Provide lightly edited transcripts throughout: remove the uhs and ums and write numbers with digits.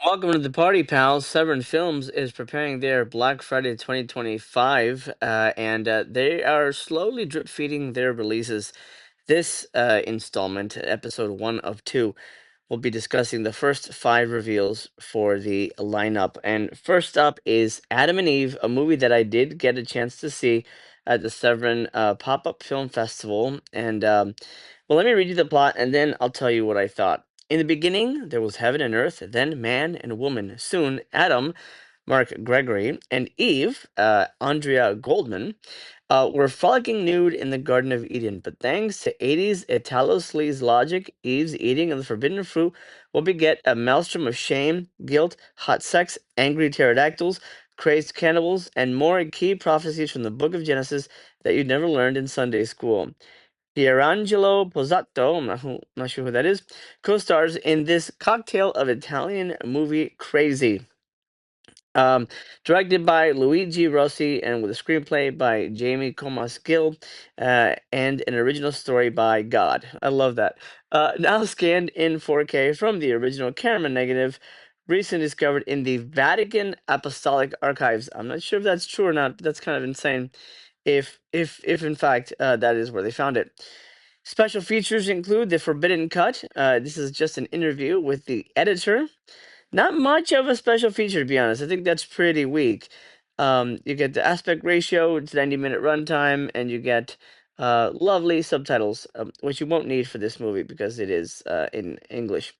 Welcome to the party, pals. Severin Films is preparing their Black Friday 2025, and they are slowly drip feeding their releases. This installment, episode one of two, we'll be discussing the first five reveals for the lineup. And first up is Adam and Eve, a movie that I did get a chance to see at the Severin Pop Up Film Festival. Well, let me read you the plot and then I'll tell you what I thought. In the beginning, there was heaven and earth, then man and woman. Soon, Adam, Mark Gregory, and Eve, Andrea Goldman, were frolicking nude in the Garden of Eden, but thanks to 80s Italo sleaze logic, Eve's eating of the forbidden fruit will beget a maelstrom of shame, guilt, hot sex, angry pterodactyls, crazed cannibals, and more key prophecies from the book of Genesis that you never learned in Sunday school. Pierangelo Pozzato, I'm not sure who that is, co-stars in this cocktail of Italian movie Crazy. Um, Directed by Luigi Rossi and with a screenplay by Jamie Comas Gill, and an original story by God. I love that. Now scanned in 4K from the original camera negative, recently discovered in the Vatican Apostolic Archives. I'm not sure if that's true or not, but that's kind of insane. If in fact that is where they found it. Special features include the Forbidden Cut. This is just an interview with the editor, not much of a special feature, to be honest. I think that's pretty weak. You get the aspect ratio, it's 90-minute runtime, and you get lovely subtitles, which you won't need for this movie because it is in English.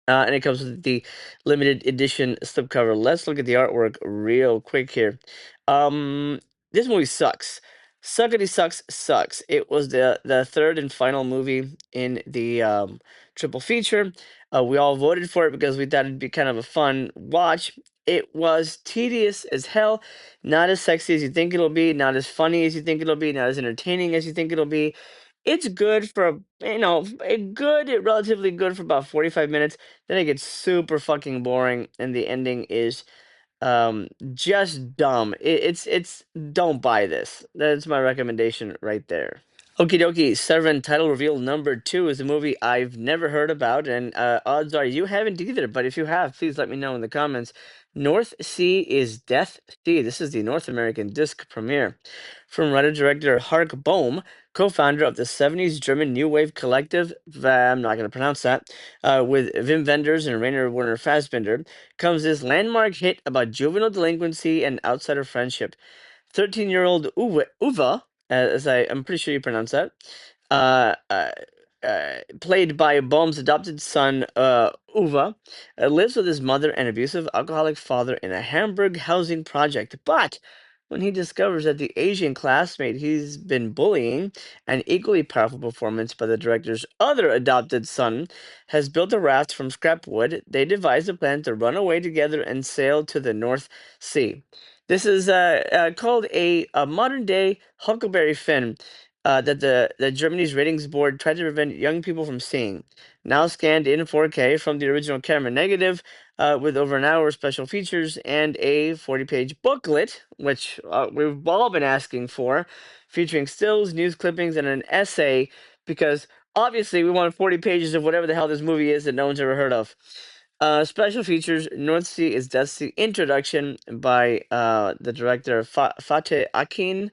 And it comes with the limited edition slipcover. Let's look at the artwork real quick here. Um, this movie sucks. Suckety sucks sucks. It was the third and final movie in the triple feature. We all voted for it because we thought it'd be kind of a fun watch. It was tedious as hell. Not as sexy as you think it'll be. Not as funny as you think it'll be. Not as entertaining as you think it'll be. It's good for relatively good for about 45 minutes. Then it gets super fucking boring, and the ending is just dumb. It's don't buy this. That's my recommendation right there. Okie dokie, Severin title reveal number two is a movie I've never heard about, and odds are you haven't either. But if you have, please let me know in the comments. North Sea is Death Sea. This is the North American disc premiere. From writer-director Hark Bohm, co-founder of the 70s German New Wave collective, I'm not going to pronounce that, with Wim Wenders and Rainer Werner Fassbinder, comes this landmark hit about juvenile delinquency and outsider friendship. 13-year-old Uva, I'm pretty sure you pronounce that, uh, uh, played by Bohm's adopted son, Uva, lives with his mother and abusive alcoholic father in a Hamburg housing project. But when he discovers that the Asian classmate he's been bullying, an equally powerful performance by the director's other adopted son, has built a raft from scrap wood, they devise a plan to run away together and sail to the North Sea. This is called a modern day Huckleberry Finn that the Germany's ratings board tried to prevent young people from seeing. Now scanned in 4K from the original camera negative, with over an hour of special features and a 40-page booklet, which we've all been asking for, featuring stills, news clippings, and an essay, because obviously we want 40 pages of whatever the hell this movie is that no one's ever heard of. Special features: North Sea is Death Sea introduction by the director Fateh Akin.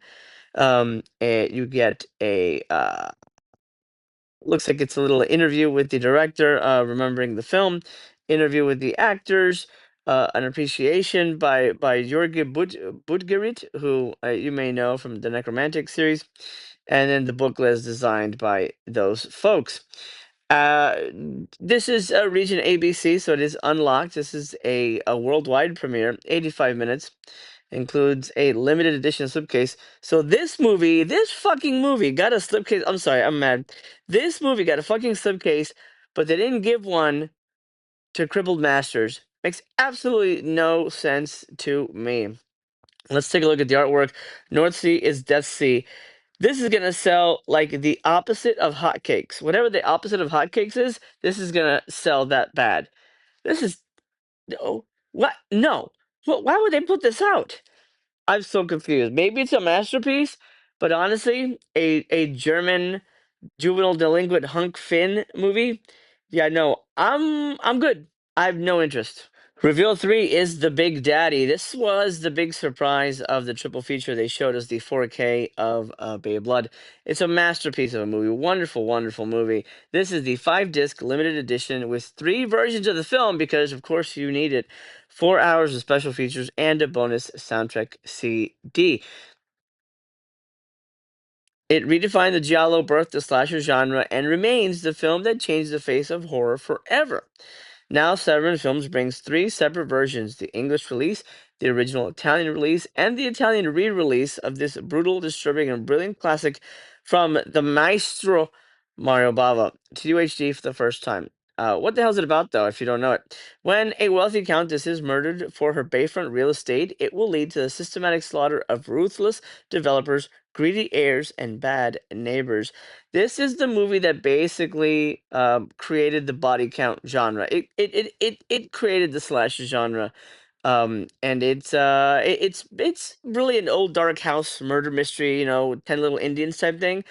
You get a looks like it's a little interview with the director, remembering the film, interview with the actors, an appreciation by Jorge Budgerit, who you may know from the Necromantic series, and then the booklet is designed by those folks. Uh, this is region ABC, so it is unlocked. This is a worldwide premiere, 85 minutes, includes a limited edition slipcase. So this fucking movie got a slipcase. I'm sorry, I'm mad. This movie got a fucking slipcase, but they didn't give one to Crippled Masters. Makes absolutely no sense to me. Let's take a look at the artwork. North Sea is Death Sea. This is gonna sell like the opposite of hotcakes. Whatever the opposite of hotcakes is, this is gonna sell that bad. This is no what no. Why would they put this out? I'm so confused. Maybe it's a masterpiece, but honestly, a German juvenile delinquent hunk Finn movie. Yeah, no, I'm good. I have no interest. Reveal 3 is the Big Daddy. This was the big surprise of the triple feature. They showed us the 4K of Bay of Blood. It's a masterpiece of a movie. Wonderful, wonderful movie. This is the 5 disc limited edition with 3 versions of the film because, of course, you need it. 4 hours of special features and a bonus soundtrack CD. It redefined the giallo birth the slasher genre and remains the film that changed the face of horror forever. Now, Severin Films brings 3 separate versions: the English release, the original Italian release, and the Italian re release of this brutal, disturbing, and brilliant classic from the maestro Mario Bava to UHD for the first time. What the hell is it about, though, if you don't know it? When a wealthy countess is murdered for her bayfront real estate, it will lead to the systematic slaughter of ruthless developers, greedy heirs, and bad neighbors. This is the movie that basically created the body count genre. It created the slasher genre, and it's really an old dark house murder mystery, 10 Little Indians type thing,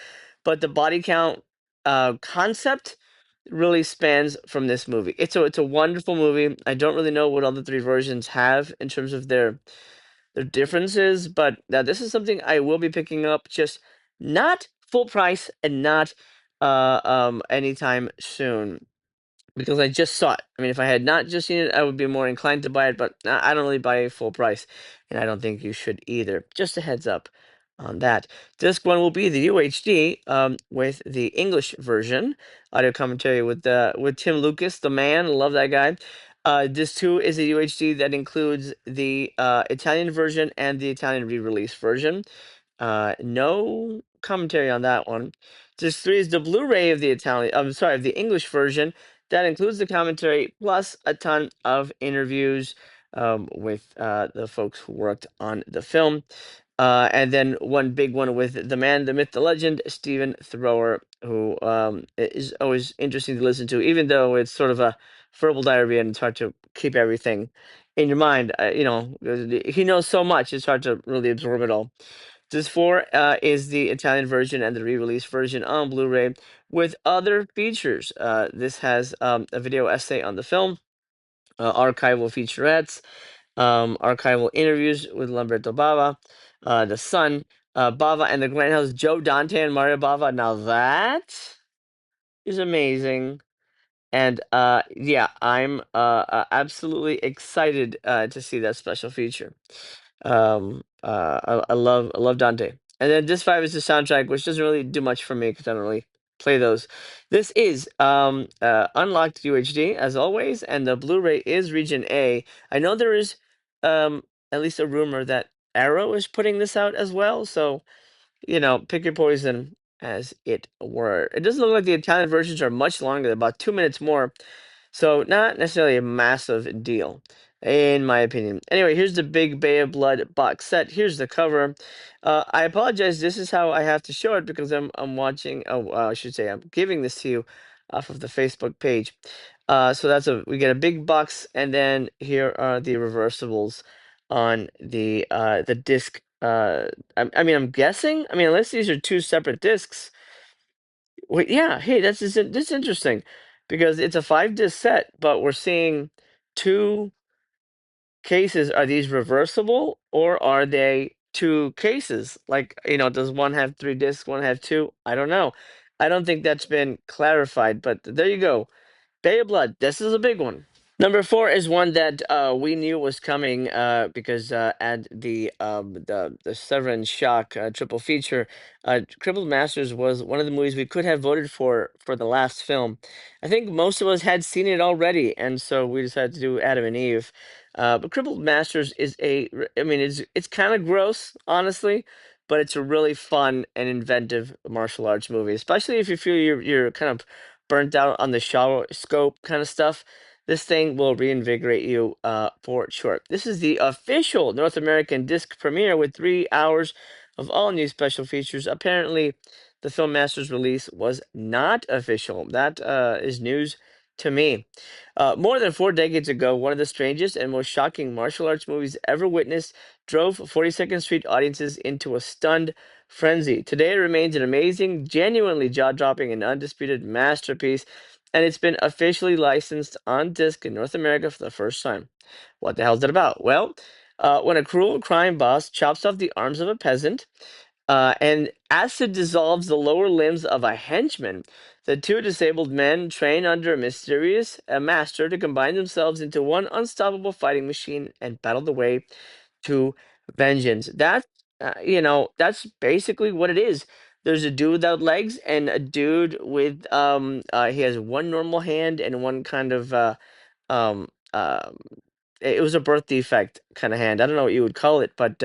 but the body count concept really spans from this movie. It's a wonderful movie. I don't really know what all the 3 versions have in terms of their differences, but this is something I will be picking up, just not full price and not anytime soon because I just saw it. I mean, if I had not just seen it, I would be more inclined to buy it, but I don't really buy full price, and I don't think you should either. Just a heads up on that. Disc one will be the UHD with the English version, audio commentary with Tim Lucas, the man. Love that guy. Disc two is a UHD that includes the Italian version and the Italian re-release version. No commentary on that one. Disc three is the Blu-ray of the Italian. I'm sorry, of the English version that includes the commentary plus a ton of interviews with the folks who worked on the film. And then one big one with the man, the myth, the legend, Stephen Thrower, who is always interesting to listen to, even though it's sort of a verbal diarrhea and it's hard to keep everything in your mind. He knows so much; it's hard to really absorb it all. Disc 4 is the Italian version and the re-release version on Blu-ray with other features. This has a video essay on the film, archival featurettes, archival interviews with Lamberto Bava, the son, Bava and the Grindhouse, Joe Dante and Mario Bava. Now that is amazing. And yeah, I'm absolutely excited to see that special feature. I love Dante. And then disc 5 is the soundtrack, which doesn't really do much for me because I don't really play those. This is unlocked UHD as always, and the Blu-ray is Region A. I know there is at least a rumor that Arrow is putting this out as well, so pick your poison as it were. It doesn't look like the Italian versions are much longer, about 2 minutes more. So not necessarily a massive deal, in my opinion. Anyway, here's the big Bay of Blood box set. Here's the cover. I apologize. This is how I have to show it because I'm watching. Oh, I should say I'm giving this to you off of the Facebook page. So we get a big box, and then here are the reversibles on the disc. I mean, I'm guessing. I mean, unless these are 2 separate discs. Wait, yeah. Hey, that's interesting because it's a 5 disc set, but we're seeing 2 cases. Are these reversible or are they 2 cases? Like, does one have 3 discs, one have two? I don't know. I don't think that's been clarified, but there you go. Bay of Blood. This is a big one. Number 4 is one that we knew was coming because at the Severin Shock triple feature, Crippled Masters was one of the movies we could have voted for the last film. I think most of us had seen it already, and so we decided to do Adam and Eve. But Crippled Masters I mean, it's kind of gross, honestly, but it's a really fun and inventive martial arts movie, especially if you feel you're kind of burnt out on the shower scope kind of stuff. This thing will reinvigorate you for sure. This is the official North American disc premiere with 3 hours of all new special features. Apparently, the Film Masters release was not official. That is news to me. More than 4 decades ago, one of the strangest and most shocking martial arts movies ever witnessed drove 42nd Street audiences into a stunned frenzy. Today, it remains an amazing, genuinely jaw dropping, and undisputed masterpiece. and it's been officially licensed on disc in North America for the first time. What the hell is it about? Well, when a cruel crime boss chops off the arms of a peasant, and acid dissolves the lower limbs of a henchman. The two disabled men train under a mysterious master to combine themselves into one unstoppable fighting machine and battle the way to vengeance. That's basically what it is. There's a dude without legs and a dude with he has one normal hand and one kind of um um it was a birth defect kind of hand. I don't know what you would call it, but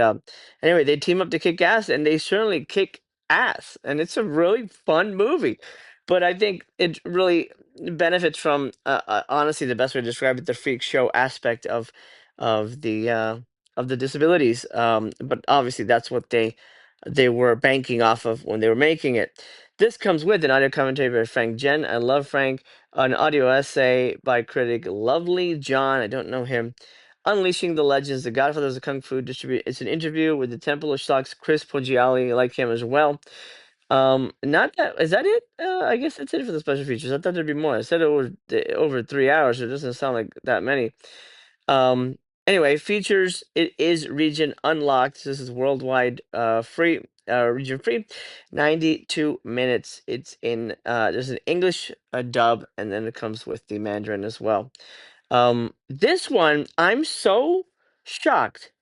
anyway, they team up to kick ass, and they certainly kick ass, and it's a really fun movie. But I think it really benefits from, honestly, the best way to describe it, the freak show aspect of the uh, of the disabilities. But obviously, that's what they were banking off of when they were making it. This comes with an audio commentary by Frank Jen. I love Frank. An audio essay by critic Lovely John. I don't know him. Unleashing the Legends, The Godfathers of Kung Fu distribute. It's an interview with the Temple of Shock's Chris Poggiali. I like him as well. Not that is that it? I guess that's it for the special features. I thought there'd be more. I said over 3 hours. So it doesn't sound like that many. Um, anyway, features. It is region unlocked. This is worldwide free. Region free, 92 minutes. It's in there's an English dub, and then it comes with the Mandarin as well. This one, I'm so shocked,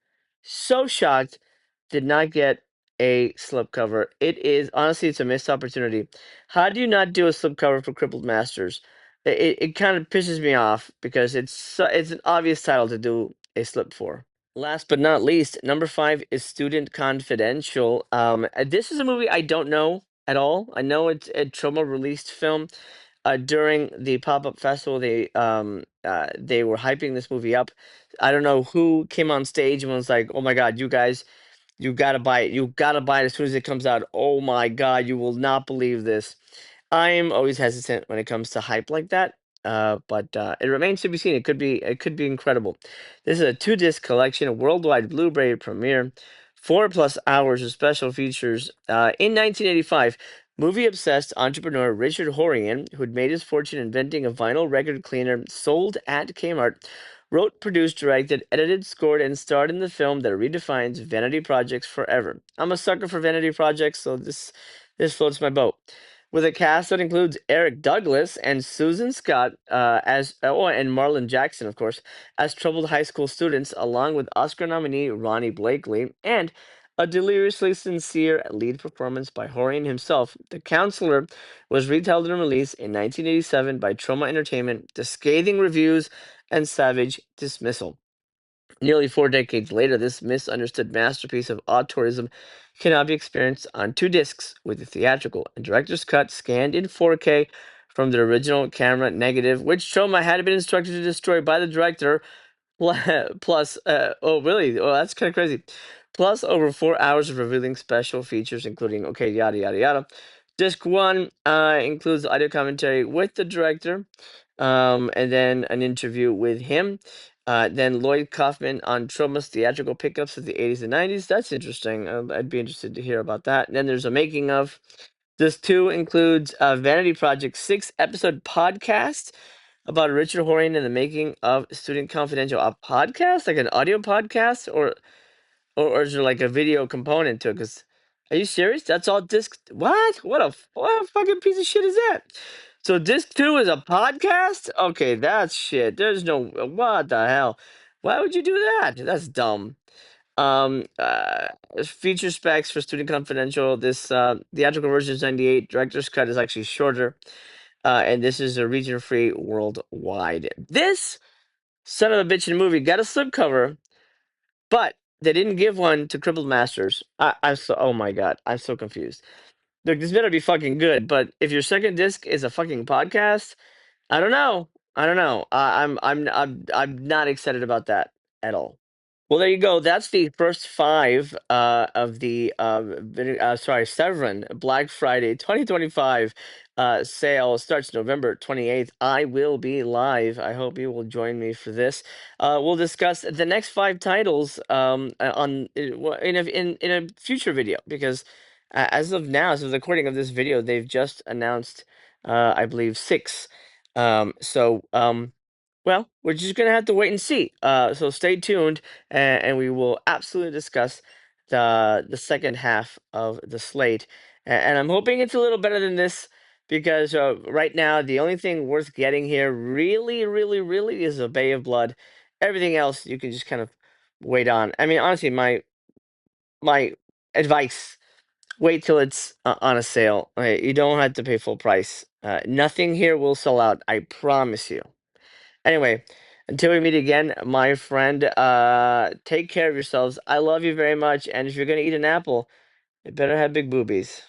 did not get a slipcover. It is honestly, it's a missed opportunity. How do you not do a slipcover for Crippled Masters? It kind of pisses me off because it's an obvious title to do a slip for. Last but not least, number five is Student Confidential. This is a movie I don't know at all. I know it's a Troma released film. During the pop-up festival, they were hyping this movie up. I don't know who came on stage and was like, "Oh my God, you guys, you gotta buy it. You gotta buy it as soon as it comes out. Oh my God, you will not believe this." I'm always hesitant when it comes to hype like that. But it remains to be seen. It could be incredible. This is a two-disc collection, a worldwide Blu-ray premiere, 4+ hours of special features. In 1985, movie-obsessed entrepreneur Richard Horian, who had made his fortune inventing a vinyl record cleaner sold at Kmart, wrote, produced, directed, edited, scored, and starred in the film that redefines vanity projects forever. I'm a sucker for vanity projects, so this floats my boat. With a cast that includes Eric Douglas and Susan Scott and Marlon Jackson, of course, as troubled high school students, along with Oscar nominee Ronnie Blakely and a deliriously sincere lead performance by Horian himself. The Counselor was retailed and released in 1987 by Troma Entertainment to scathing reviews and savage dismissal. Nearly 4 decades later, this misunderstood masterpiece of auteurism can now be experienced on two discs with the theatrical and director's cut scanned in 4K from the original camera negative, which Troma had been instructed to destroy by the director. Plus, oh, really? Oh, that's kind of crazy. Plus, over 4 hours of revealing special features, including, okay, yada, yada, yada. Disc one includes audio commentary with the director, and then an interview with him. Then Lloyd Kaufman on Troma's theatrical pickups of the 80s and 90s. That's interesting. I'd be interested to hear about that. And then there's a making of. This too includes Vanity Project's 6 episode podcast about Richard Horian and the making of Student Confidential. A podcast, like an audio podcast, or is there like a video component to it? Because are you serious? That's all disc. What? What a fucking piece of shit is that? So disc two is a podcast? Okay, that's shit. There's no what the hell? Why would you do that? That's dumb. Um, uh, Feature specs for Student Confidential. This theatrical version is 98. Director's cut is actually shorter. And this is a region free worldwide. This son of a bitch in the movie got a slipcover, but they didn't give one to Crippled Masters. I'm so, oh my God, I'm so confused. Look, this better be fucking good, but if your second disc is a fucking podcast, I don't know. I don't know. I'm not excited about that at all. Well, there you go. That's the first five of the Severin Black Friday 2025 sale. Starts November 28th. I will be live. I hope you will join me for this. We'll discuss the next five titles in a future video because as of now, as of the recording of this video, they've just announced I believe six. Well, we're just gonna have to wait and see. So stay tuned, and we will absolutely discuss the second half of the slate. And I'm hoping it's a little better than this because right now the only thing worth getting here, really, really, really, is a Bay of Blood. Everything else you can just kind of wait on. I mean, honestly, my advice: wait till it's on a sale. You don't have to pay full price. Nothing here will sell out. I promise you. Anyway, until we meet again, my friend, take care of yourselves. I love you very much. And if you're going to eat an apple, it better have big boobies.